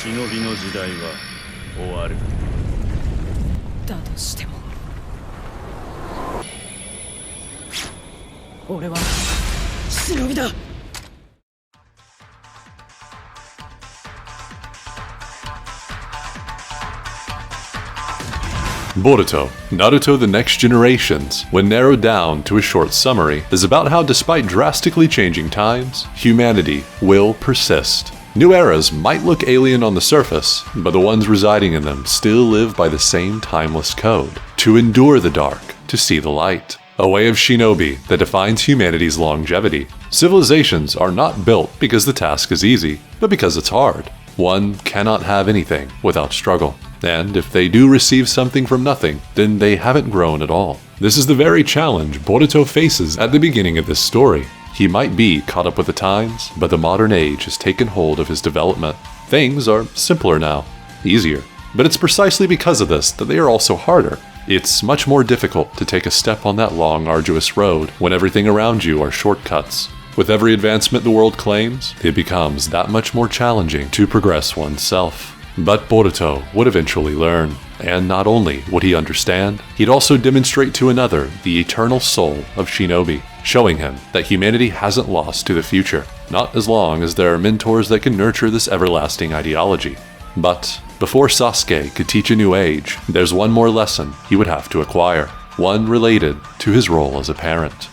忍びの時代は終わる。だとしても俺は忍びだ。Boruto, Naruto The Next Generations, when narrowed down to a short summary, is about how despite drastically changing times, humanity will persist. New eras might look alien on the surface, but the ones residing in them still live by the same timeless code: to endure the dark, to see the light. A way of shinobi that defines humanity's longevity. Civilizations are not built because the task is easy, but because it's hard. One cannot have anything without struggle. And if they do receive something from nothing, then they haven't grown at all. This is the very challenge Boruto faces at the beginning of this story. He might be caught up with the times, but the modern age has taken hold of his development. Things are simpler now, easier. But it's precisely because of this that they are also harder. It's much more difficult to take a step on that long, arduous road when everything around you are shortcuts. With every advancement the world claims, it becomes that much more challenging to progress oneself. But Boruto would eventually learn, and not only would he understand, he'd also demonstrate to another the eternal soul of shinobi, showing him that humanity hasn't lost to the future, not as long as there are mentors that can nurture this everlasting ideology. But before Sasuke could teach a new age, there's one more lesson he would have to acquire, one related to his role as a parent.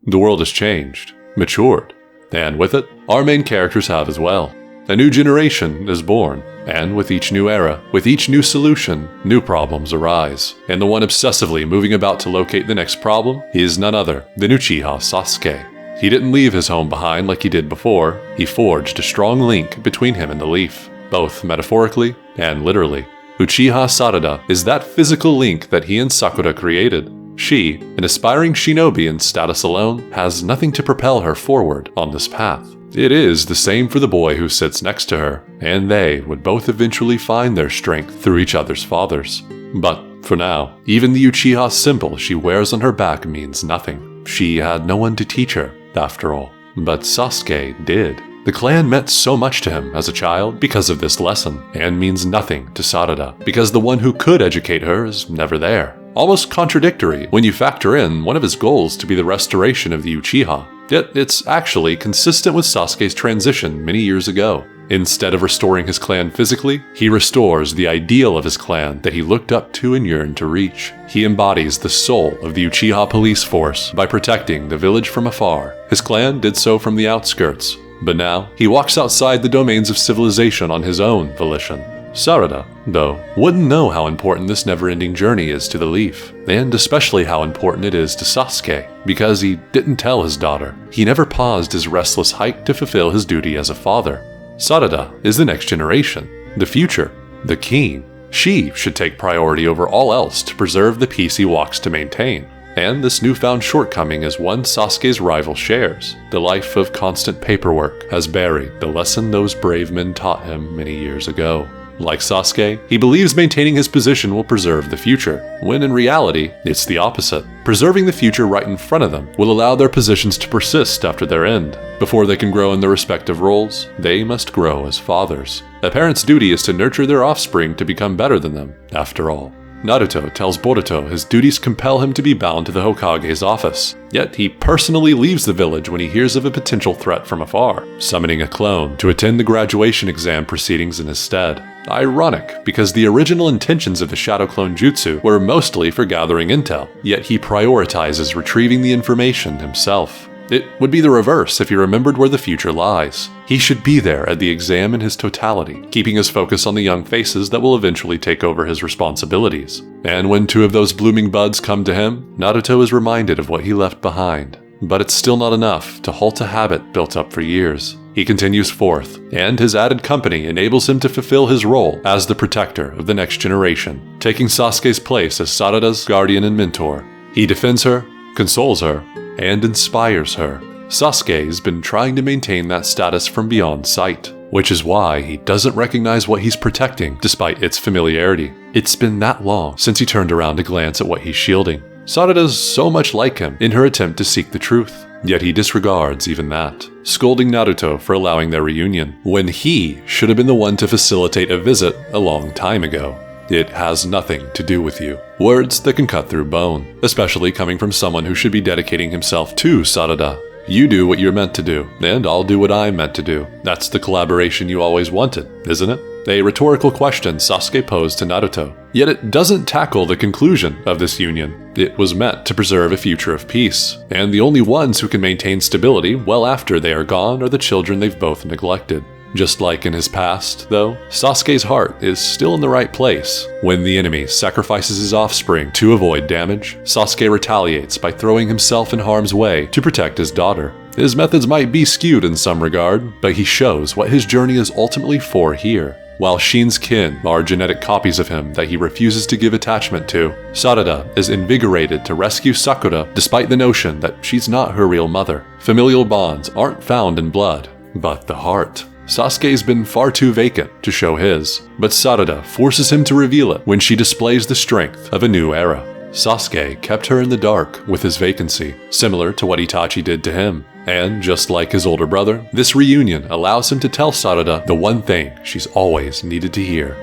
The world has changed, matured, and with it, our main characters have as well. A new generation is born, and with each new era, with each new solution, new problems arise. And the one obsessively moving about to locate the next problem is none other than Uchiha Sasuke. He didn't leave his home behind like he did before, he forged a strong link between him and the leaf, both metaphorically and literally. Uchiha Sarada is that physical link that he and Sakura created. She, an aspiring shinobi in status alone, has nothing to propel her forward on this path. It is the same for the boy who sits next to her, and they would both eventually find their strength through each other's fathers. But for now, even the Uchiha symbol she wears on her back means nothing. She had no one to teach her, after all. But Sasuke did. The clan meant so much to him as a child because of this lesson, and means nothing to Sarada, because the one who could educate her is never there. Almost contradictory when you factor in one of his goals to be the restoration of the Uchiha. Yet it's actually consistent with Sasuke's transition many years ago. Instead of restoring his clan physically, he restores the ideal of his clan that he looked up to and yearned to reach. He embodies the soul of the Uchiha police force by protecting the village from afar. His clan did so from the outskirts, but now he walks outside the domains of civilization on his own volition. Sarada, though, wouldn't know how important this never-ending journey is to the Leaf, and especially how important it is to Sasuke, because he didn't tell his daughter. He never paused his restless hike to fulfill his duty as a father. Sarada is the next generation, the future, the king. She should take priority over all else to preserve the peace he walks to maintain. And this newfound shortcoming is one Sasuke's rival shares. The life of constant paperwork has buried the lesson those brave men taught him many years ago. Like Sasuke, he believes maintaining his position will preserve the future, when in reality, it's the opposite. Preserving the future right in front of them will allow their positions to persist after their end. Before they can grow in their respective roles, they must grow as fathers. A parent's duty is to nurture their offspring to become better than them, after all. Naruto tells Boruto his duties compel him to be bound to the Hokage's office, yet he personally leaves the village when he hears of a potential threat from afar, summoning a clone to attend the graduation exam proceedings in his stead. Ironic, because the original intentions of the Shadow Clone Jutsu were mostly for gathering intel, yet he prioritizes retrieving the information himself. It would be the reverse if he remembered where the future lies. He should be there at the exam in his totality, keeping his focus on the young faces that will eventually take over his responsibilities. And when two of those blooming buds come to him, Naruto is reminded of what he left behind. But it's still not enough to halt a habit built up for years. He continues forth, and his added company enables him to fulfill his role as the protector of the next generation, taking Sasuke's place as Sarada's guardian and mentor. He defends her, consoles her, and inspires her. Sasuke has been trying to maintain that status from beyond sight, which is why he doesn't recognize what he's protecting despite its familiarity. It's been that long since he turned around to glance at what he's shielding. Sarada's so much like him in her attempt to seek the truth. Yet he disregards even that, scolding Naruto for allowing their reunion, when he should have been the one to facilitate a visit a long time ago. It has nothing to do with you. Words that can cut through bone, especially coming from someone who should be dedicating himself to Sarada. You do what you're meant to do, and I'll do what I'm meant to do. That's the collaboration you always wanted, isn't it? A rhetorical question Sasuke posed to Naruto. Yet it doesn't tackle the conclusion of this union. It was meant to preserve a future of peace, and the only ones who can maintain stability well after they are gone are the children they've both neglected. Just like in his past, though, Sasuke's heart is still in the right place. When the enemy sacrifices his offspring to avoid damage, Sasuke retaliates by throwing himself in harm's way to protect his daughter. His methods might be skewed in some regard, but he shows what his journey is ultimately for here. While Shin's kin are genetic copies of him that he refuses to give attachment to, Sarada is invigorated to rescue Sakura despite the notion that she's not her real mother. Familial bonds aren't found in blood, but the heart. Sasuke's been far too vacant to show his, but Sarada forces him to reveal it when she displays the strength of a new era. Sasuke kept her in the dark with his vacancy, similar to what Itachi did to him. And just like his older brother, this reunion allows him to tell Sarada the one thing she's always needed to hear.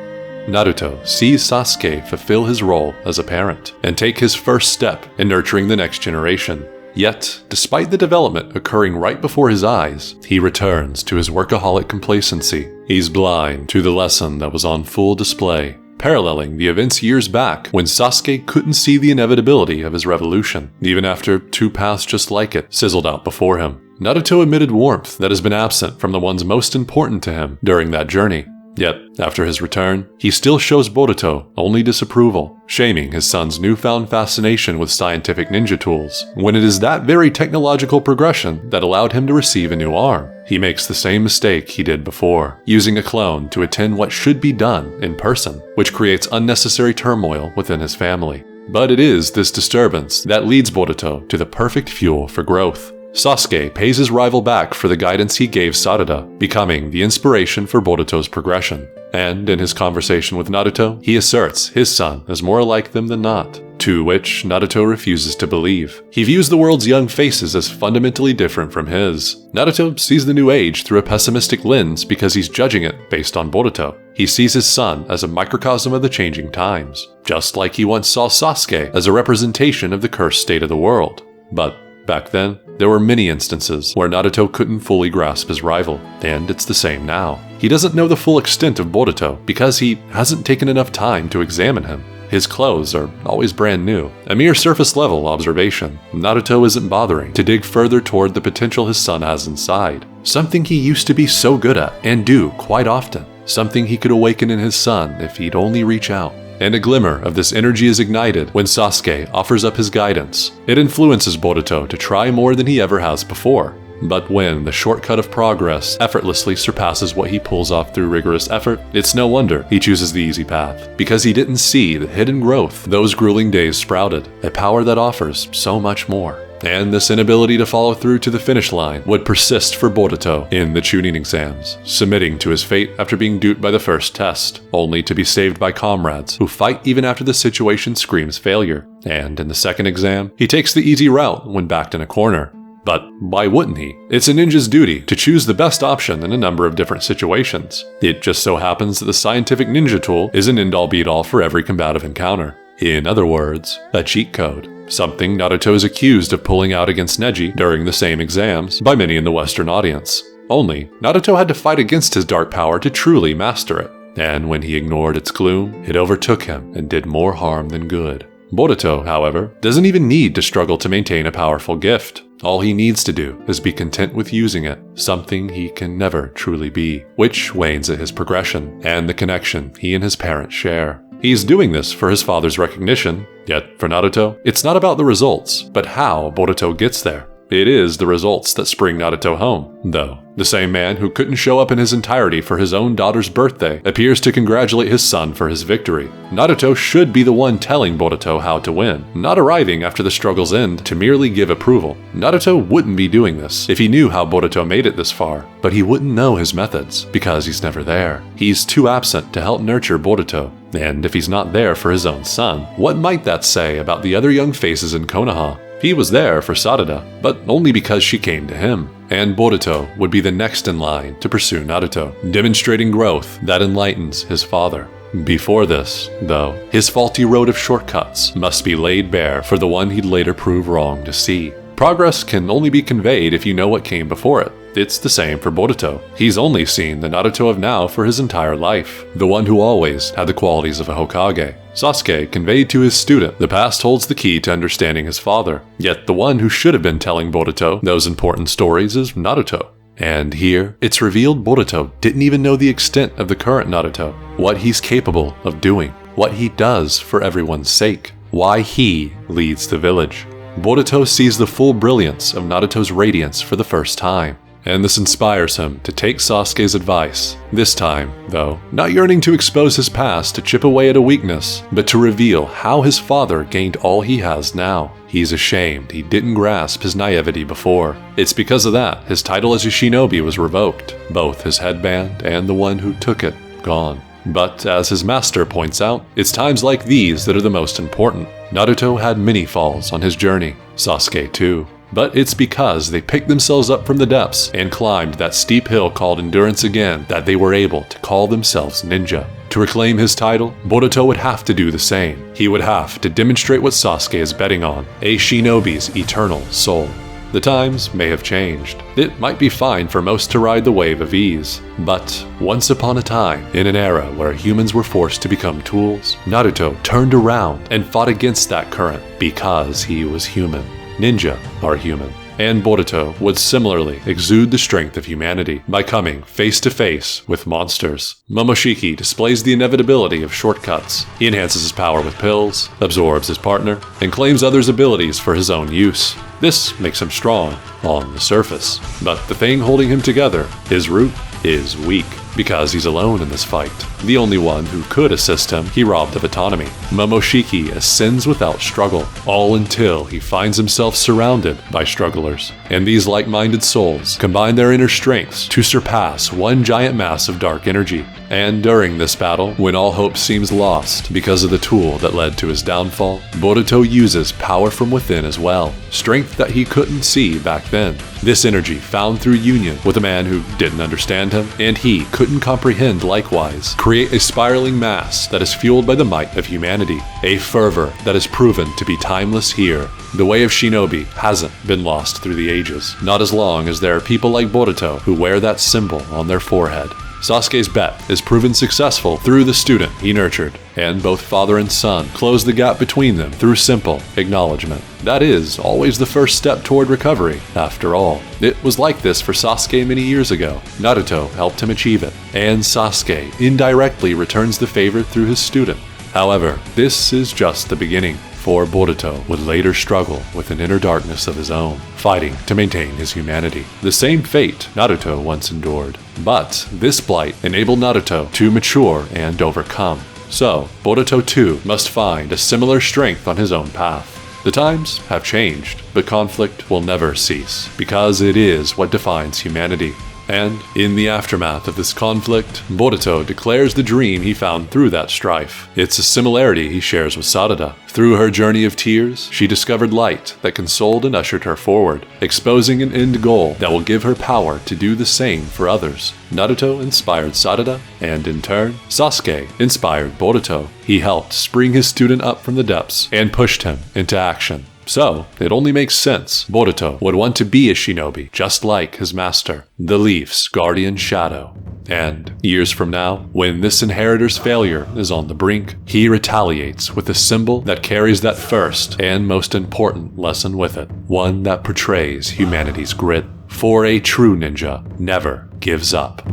Naruto sees Sasuke fulfill his role as a parent and take his first step in nurturing the next generation. Yet, despite the development occurring right before his eyes, he returns to his workaholic complacency. He's blind to the lesson that was on full display, paralleling the events years back when Sasuke couldn't see the inevitability of his revolution, even after two paths just like it sizzled out before him. Naruto emitted warmth that has been absent from the ones most important to him during that journey. Yet, after his return, he still shows Boruto only disapproval, shaming his son's newfound fascination with scientific ninja tools, when it is that very technological progression that allowed him to receive a new arm. He makes the same mistake he did before, using a clone to attend what should be done in person, which creates unnecessary turmoil within his family. But it is this disturbance that leads Boruto to the perfect fuel for growth. Sasuke pays his rival back for the guidance he gave Sarada, becoming the inspiration for Boruto's progression. And in his conversation with Naruto, he asserts his son is more alike them than not, to which Naruto refuses to believe. He views the world's young faces as fundamentally different from his. Naruto sees the new age through a pessimistic lens because he's judging it based on Boruto. He sees his son as a microcosm of the changing times, just like he once saw Sasuke as a representation of the cursed state of the world. But back then, there were many instances where Naruto couldn't fully grasp his rival, and it's the same now. He doesn't know the full extent of Boruto because he hasn't taken enough time to examine him. His clothes are always brand new, a mere surface-level observation. Naruto isn't bothering to dig further toward the potential his son has inside, something he used to be so good at and do quite often, something he could awaken in his son if he'd only reach out. And a glimmer of this energy is ignited when Sasuke offers up his guidance. It influences Boruto to try more than he ever has before. But when the shortcut of progress effortlessly surpasses what he pulls off through rigorous effort, it's no wonder he chooses the easy path, because he didn't see the hidden growth those grueling days sprouted, a power that offers so much more. And this inability to follow through to the finish line would persist for Boruto in the Chunin exams, submitting to his fate after being duped by the first test, only to be saved by comrades who fight even after the situation screams failure. And in the second exam, he takes the easy route when backed in a corner. But why wouldn't he? It's a ninja's duty to choose the best option in a number of different situations. It just so happens that the scientific ninja tool is an end-all be-all for every combative encounter. In other words, a cheat code. Something Naruto is accused of pulling out against Neji during the same exams by many in the Western audience. Only, Naruto had to fight against his dark power to truly master it. And when he ignored its gloom, it overtook him and did more harm than good. Boruto, however, doesn't even need to struggle to maintain a powerful gift. All he needs to do is be content with using it, something he can never truly be, which wanes at his progression and the connection he and his parents share. He's doing this for his father's recognition, yet for Naruto, it's not about the results, but how Boruto gets there. It is the results that spring Naruto home, though. The same man who couldn't show up in his entirety for his own daughter's birthday appears to congratulate his son for his victory. Naruto should be the one telling Boruto how to win, not arriving after the struggle's end to merely give approval. Naruto wouldn't be doing this if he knew how Boruto made it this far, but he wouldn't know his methods because he's never there. He's too absent to help nurture Boruto. And if he's not there for his own son, what might that say about the other young faces in Konoha? He was there for Sarada, but only because she came to him. And Boruto would be the next in line to pursue Naruto, demonstrating growth that enlightens his father. Before this, though, his faulty road of shortcuts must be laid bare for the one he'd later prove wrong to see. Progress can only be conveyed if you know what came before it. It's the same for Boruto. He's only seen the Naruto of now for his entire life, the one who always had the qualities of a Hokage. Sasuke conveyed to his student the past holds the key to understanding his father, yet the one who should have been telling Boruto those important stories is Naruto. And here, it's revealed Boruto didn't even know the extent of the current Naruto, what he's capable of doing, what he does for everyone's sake, why he leads the village. Boruto sees the full brilliance of Naruto's radiance for the first time, and this inspires him to take Sasuke's advice. This time, though, not yearning to expose his past to chip away at a weakness, but to reveal how his father gained all he has now. He's ashamed he didn't grasp his naivety before. It's because of that his title as a shinobi was revoked, both his headband and the one who took it gone. But as his master points out, it's times like these that are the most important. Naruto had many falls on his journey, Sasuke too. But it's because they picked themselves up from the depths and climbed that steep hill called endurance again that they were able to call themselves ninja. To reclaim his title, Boruto would have to do the same. He would have to demonstrate what Sasuke is betting on, a shinobi's eternal soul. The times may have changed. It might be fine for most to ride the wave of ease. But once upon a time, in an era where humans were forced to become tools, Naruto turned around and fought against that current because he was human. Ninja are human, and Boruto would similarly exude the strength of humanity by coming face to face with monsters. Momoshiki displays the inevitability of shortcuts. He enhances his power with pills, absorbs his partner, and claims others' abilities for his own use. This makes him strong on the surface, but the thing holding him together, his root, is weak. Because he's alone in this fight, the only one who could assist him, he robbed of autonomy. Momoshiki ascends without struggle, all until he finds himself surrounded by strugglers. And these like-minded souls combine their inner strengths to surpass one giant mass of dark energy. And during this battle, when all hope seems lost because of the tool that led to his downfall, Boruto uses power from within as well, strength that he couldn't see back then. This energy found through union with a man who didn't understand him, and he couldn't comprehend likewise, create a spiraling mass that is fueled by the might of humanity, a fervor that is proven to be timeless here. The way of shinobi hasn't been lost through the ages, not as long as there are people like Boruto who wear that symbol on their forehead. Sasuke's bet is proven successful through the student he nurtured, and both father and son close the gap between them through simple acknowledgement. That is always the first step toward recovery, after all. It was like this for Sasuke many years ago. Naruto helped him achieve it, and Sasuke indirectly returns the favor through his student. However, this is just the beginning, for Boruto would later struggle with an inner darkness of his own, fighting to maintain his humanity. The same fate Naruto once endured. But this blight enabled Naruto to mature and overcome. So, Boruto too must find a similar strength on his own path. The times have changed, but conflict will never cease, because it is what defines humanity. And in the aftermath of this conflict, Boruto declares the dream he found through that strife. It's a similarity he shares with Sarada. Through her journey of tears, she discovered light that consoled and ushered her forward, exposing an end goal that will give her power to do the same for others. Naruto inspired Sarada, and in turn, Sasuke inspired Boruto. He helped spring his student up from the depths and pushed him into action. So, it only makes sense Boruto would want to be a shinobi just like his master, the Leaf's guardian shadow. And years from now, when this inheritor's failure is on the brink, he retaliates with a symbol that carries that first and most important lesson with it, one that portrays humanity's grit. For a true ninja never gives up.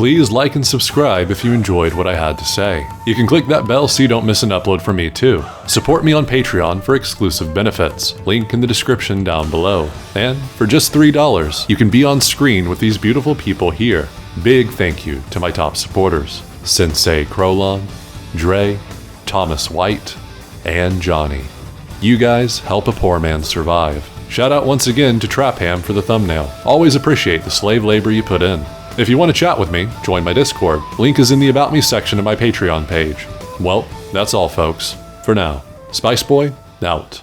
Please like and subscribe if you enjoyed what I had to say. You can click that bell so you don't miss an upload from me too. Support me on Patreon for exclusive benefits, link in the description down below. And for just $3, you can be on screen with these beautiful people here. Big thank you to my top supporters, Sensei Krolon, Dre, Thomas White, and Johnny. You guys help a poor man survive. Shout out once again to Trapham for the thumbnail. Always appreciate the slave labor you put in. If you want to chat with me, join my Discord. Link is in the About Me section of my Patreon page. Well, that's all folks. For now. Spice Boy, out.